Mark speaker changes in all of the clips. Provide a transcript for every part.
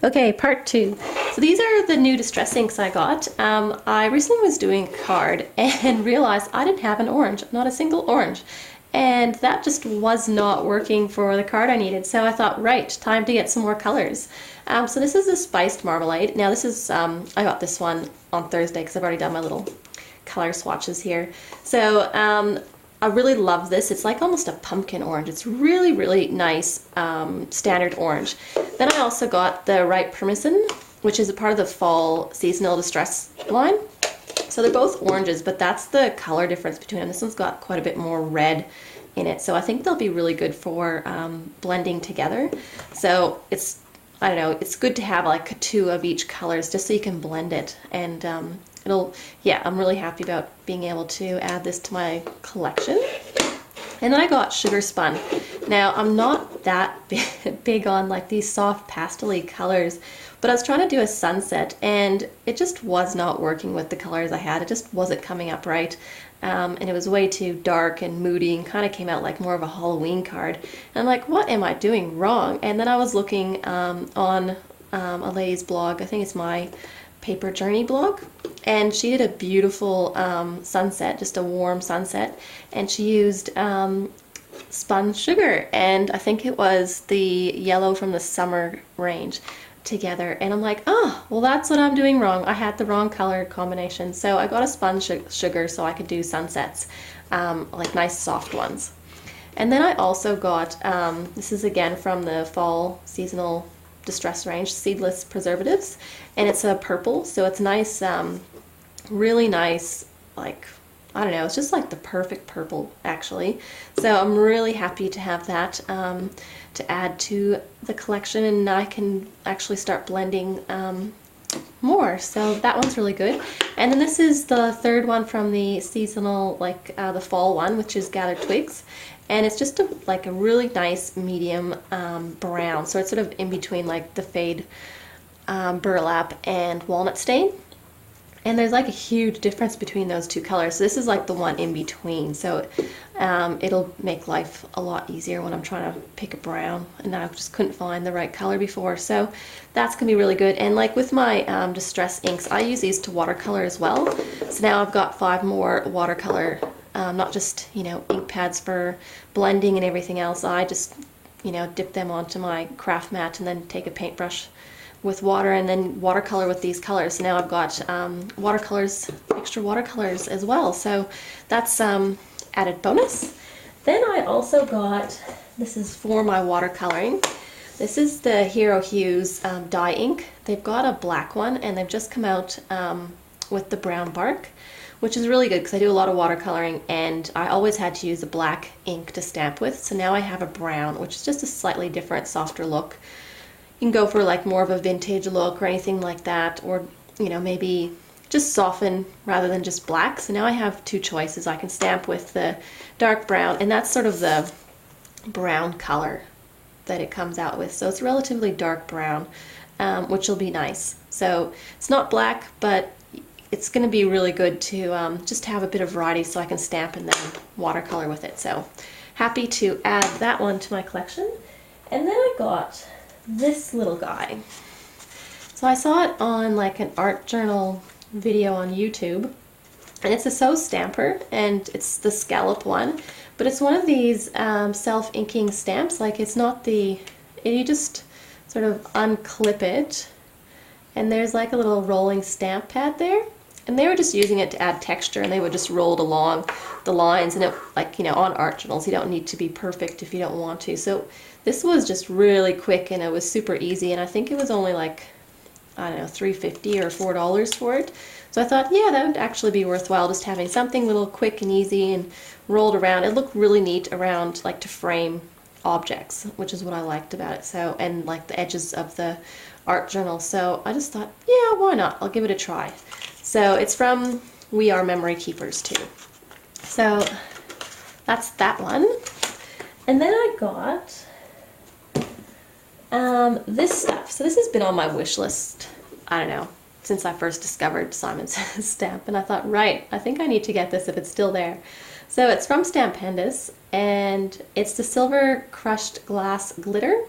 Speaker 1: Okay, part two. So these are the new distress inks I got. I recently was doing a card and realized I didn't have an orange, not a single orange. And that just was not working for the card I needed. So I thought, right, time to get some more colors. So this is a spiced marmalade. Now this is, I got this one on Thursday because I've already done my little color swatches here. So I really love this. It's like almost a pumpkin orange. It's really, really nice standard orange. Then I also got the Ripe Persimmon, which is a part of the fall seasonal distress line. So they're both oranges, but that's the color difference between them. This one's got quite a bit more red in it, so I think they'll be really good for blending together. So it's, I don't know, it's good to have like two of each colors just so you can blend it, and yeah, I'm really happy about being able to add this to my collection. And then I got Sugar Spun. Now, I'm not that big on like these soft pastel-y colors, but I was trying to do a sunset and it just was not working with the colors I had. It just wasn't coming up right. And it was way too dark and moody and kind of came out like more of a Halloween card. And I'm like, what am I doing wrong? And then I was looking on a lady's blog, I think it's my Paper Journey blog, and she did a beautiful sunset, just a warm sunset, and she used spun sugar, and I think it was the yellow from the summer range together, and I'm like, oh, well that's what I'm doing wrong. I had the wrong color combination. So I got a spun sugar so I could do sunsets, like nice soft ones. And then I also got, this is again from the fall seasonal distress range, Seedless Preservatives, and it's a purple, so it's nice, really nice, like, I don't know, it's just like the perfect purple actually. So I'm really happy to have that to add to the collection, and I can actually start blending more, so that one's really good. And then this is the third one from the seasonal, like the fall one, which is Gathered Twigs, and it's just like a really nice medium brown, so it's sort of in between like the fade burlap and walnut stain. And there's like a huge difference between those two colors. So this is like the one in between. So it'll make life a lot easier when I'm trying to pick a brown, and I just couldn't find the right color before. So that's gonna be really good. And like with my distress inks, I use these to watercolor as well. So now I've got 5 more watercolor, not just, you know, ink pads for blending and everything else. I just, you know, dip them onto my craft mat and then take a paintbrush with water and then watercolor with these colors. So now I've got watercolors, extra watercolors as well. So that's added bonus. Then I also got, this is for my watercoloring. This is the Hero Hues dye ink. They've got a black one and they've just come out with the brown bark, which is really good because I do a lot of watercoloring and I always had to use a black ink to stamp with. So now I have a brown, which is just a slightly different, softer look. You can go for like more of a vintage look or anything like that, or, you know, maybe just soften rather than just black. So now I have 2 choices. I can stamp with the dark brown, and that's sort of the brown color that it comes out with. So it's relatively dark brown, which will be nice. So it's not black, but it's going to be really good to just have a bit of variety so I can stamp and then watercolor with it. So happy to add that one to my collection. And then I got this little guy. So I saw it on like an art journal video on YouTube, and it's a So Stamper, and it's the scallop one, but it's one of these self-inking stamps. Like it's not the, you just sort of unclip it, and there's like a little rolling stamp pad there. And they were just using it to add texture, and they would just roll it along the lines, and it, like, you know, on art journals, you don't need to be perfect if you don't want to. So this was just really quick, and it was super easy, and I think it was only like, I don't know, $3.50 or $4 for it. So I thought, yeah, that would actually be worthwhile, just having something little quick and easy and rolled around. It looked really neat around, like, to frame objects, which is what I liked about it. So, and like the edges of the art journal. So I just thought, yeah, why not? I'll give it a try. So it's from We Are Memory Keepers too. So that's that one. And then I got this stuff. So this has been on my wish list, I don't know, since I first discovered Simon Says Stamp, and I thought, right, I think I need to get this if it's still there. So it's from Stampendous, and it's the Silver Crushed Glass Glitter.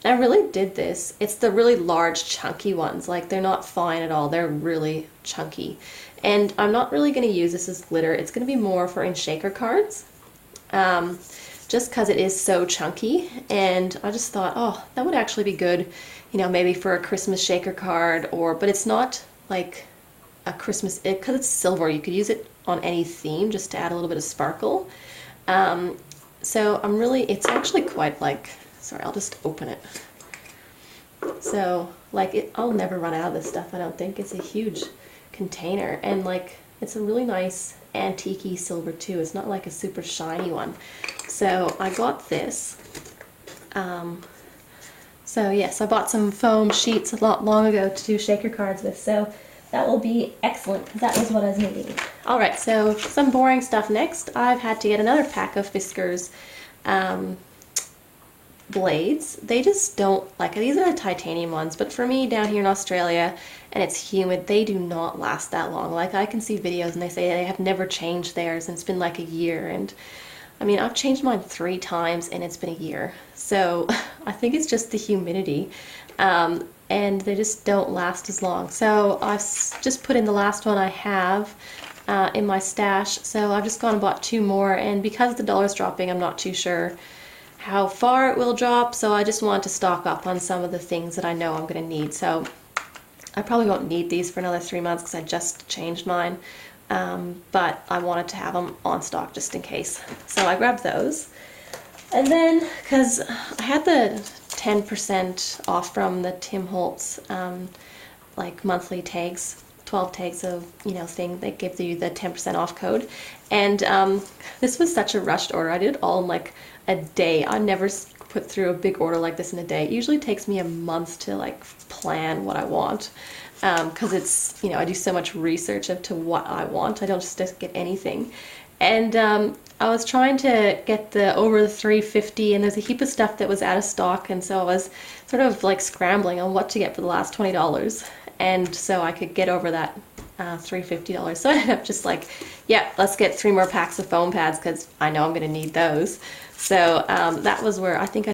Speaker 1: I really did this. It's the really large chunky ones. Like, they're not fine at all. They're really chunky. And I'm not really going to use this as glitter. It's going to be more for in shaker cards. Just because it is so chunky, and I just thought, oh, that would actually be good, you know, maybe for a Christmas shaker card, but it's not like a Christmas, because it's silver, you could use it on any theme just to add a little bit of sparkle. So it's actually quite like, sorry, I'll just open it. So like I'll never run out of this stuff, I don't think. It's a huge container, and like it's a really nice antique-y silver too. It's not like a super shiny one. So I got this. So yes, I bought some foam sheets a lot long ago to do shaker cards with. So that will be excellent, because that was what I was needing. Alright, so some boring stuff next. I've had to get another pack of Fiskars blades. They just don't, like, these are the titanium ones, but for me down here in Australia and it's humid, they do not last that long. Like, I can see videos and they say they have never changed theirs and it's been like a year, and I mean, I've changed mine 3 times and it's been a year. So I think it's just the humidity, and they just don't last as long. So I've just put in the last one I have in my stash. So I've just gone and bought 2 more, and because the dollar's dropping, I'm not too sure how far it will drop, so I just want to stock up on some of the things that I know I'm going to need. So I probably won't need these for another 3 months because I just changed mine, but I wanted to have them on stock just in case. So I grabbed those. And then, because I had the 10% off from the Tim Holtz like monthly tags, 12 tags of, you know, thing, they give you the 10% off code. And this was such a rushed order. I did it all in like a day. I never put through a big order like this in a day. It usually takes me a month to like plan what I want, because it's, you know, I do so much research into what I want. I don't just get anything. And I was trying to get the over the 350, and there's a heap of stuff that was out of stock, and so I was sort of like scrambling on what to get for the last $20, and so I could get over that $350. So I ended up just like, yeah, let's get 3 more packs of foam pads because I know I'm going to need those. So that was where I think I